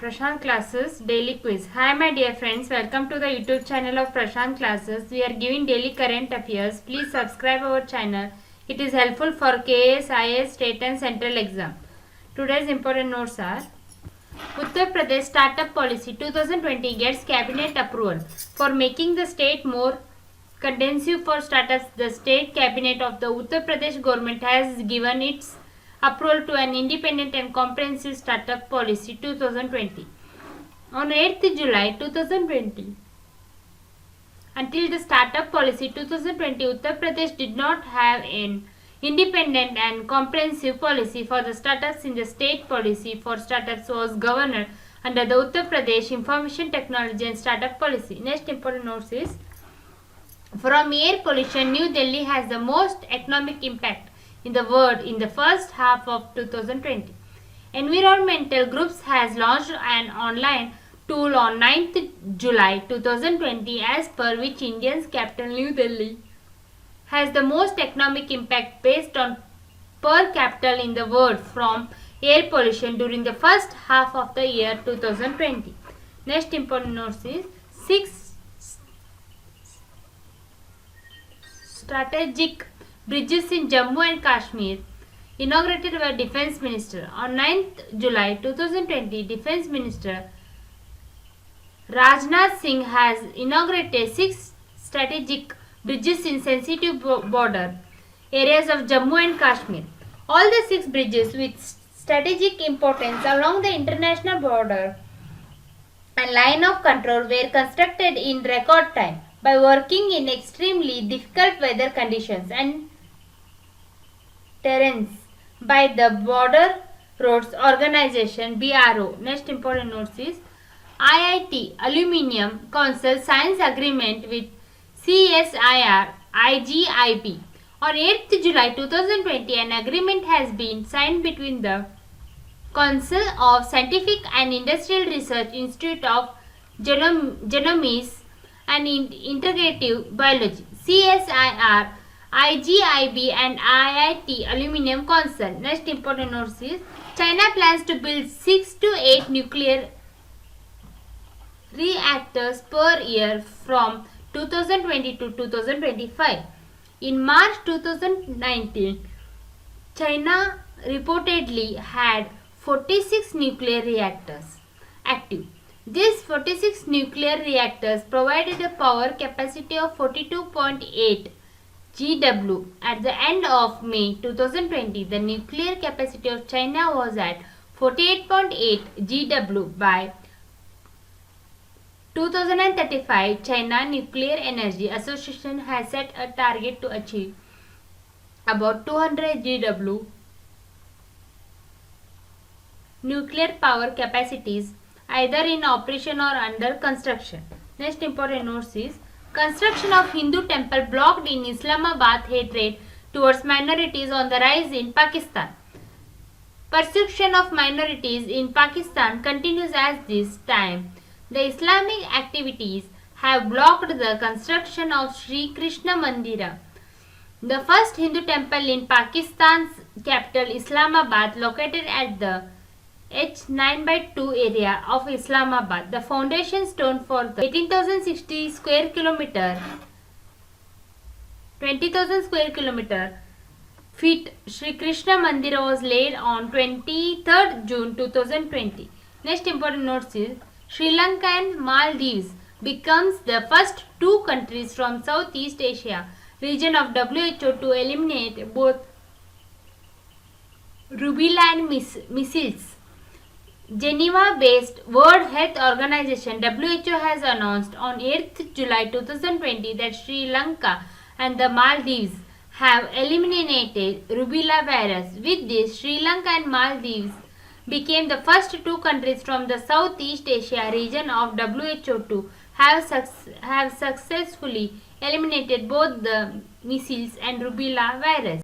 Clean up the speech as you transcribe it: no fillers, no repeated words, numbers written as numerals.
Prashant Classes Daily Quiz. Hi my dear friends, welcome to the YouTube channel of Prashant Classes. We are giving daily current affairs. Please subscribe our channel. It is helpful for KS, IS, state and central exam. Today's important notes are: Uttar Pradesh Startup Policy 2020 gets cabinet approval for making the state more conducive for startups. The state cabinet of the Uttar Pradesh government has given its approval to an independent and comprehensive startup policy 2020 on 8th July 2020. Until the startup policy 2020, Uttar Pradesh did not have an independent and comprehensive policy for the startups. In the state policy for startups was governed under the Uttar Pradesh Information Technology and Startup Policy. Next important notes is: from air pollution, New Delhi has the most economic impact in the world in the first half of 2020. Environmental Groups has launched an online tool on 9th July 2020 as per which India's capital New Delhi has the most economic impact based on per capita in the world from air pollution during the first half of the year 2020. Next important notes is: 6 strategic bridges in Jammu and Kashmir inaugurated by Defence Minister. On 9th July 2020, Defence Minister Rajnath Singh has inaugurated 6 strategic bridges in sensitive border areas of Jammu and Kashmir. All the 6 bridges with strategic importance along the international border and line of control were constructed in record time by working in extremely difficult weather conditions and terrains by the Border Roads Organization (BRO). Next important notes is: IIT Aluminium Council signs agreement with CSIR IGIB. On 8th July 2020, an agreement has been signed between the Council of Scientific and Industrial Research Institute of Genomics and Integrative Biology (CSIR), IGIB and IIT Aluminium Council. Next important notes is: China plans to build 6 to 8 nuclear reactors per year from 2020 to 2025. In March 2019, China reportedly had 46 nuclear reactors active. These 46 nuclear reactors provided a power capacity of 42.8 GW. At the end of May 2020, the nuclear capacity of China was at 48.8 GW. By 2035, China Nuclear Energy Association has set a target to achieve about 200 GW nuclear power capacities either in operation or under construction. Next important notes is: construction of Hindu temple blocked in Islamabad. Hatred towards minorities on the rise in Pakistan. Persecution of minorities in Pakistan continues as this time the Islamic activities have blocked the construction of Sri Krishna Mandira, the first Hindu temple in Pakistan's capital Islamabad, located at the H9/2 area of Islamabad. The foundation stone for the 18,060 square kilometer 20,000 square kilometer feet Sri Krishna Mandira was laid on 23rd June 2020. Next important notes is: Sri Lanka and Maldives becomes the first 2 countries from Southeast Asia region of WHO to eliminate both rubella and measles. Geneva-based World Health Organization (WHO) has announced on 8th July 2020 that Sri Lanka and the Maldives have eliminated rubella virus. With this, Sri Lanka and Maldives became the first 2 countries from the Southeast Asia region of WHO to have successfully eliminated both the measles and rubella virus.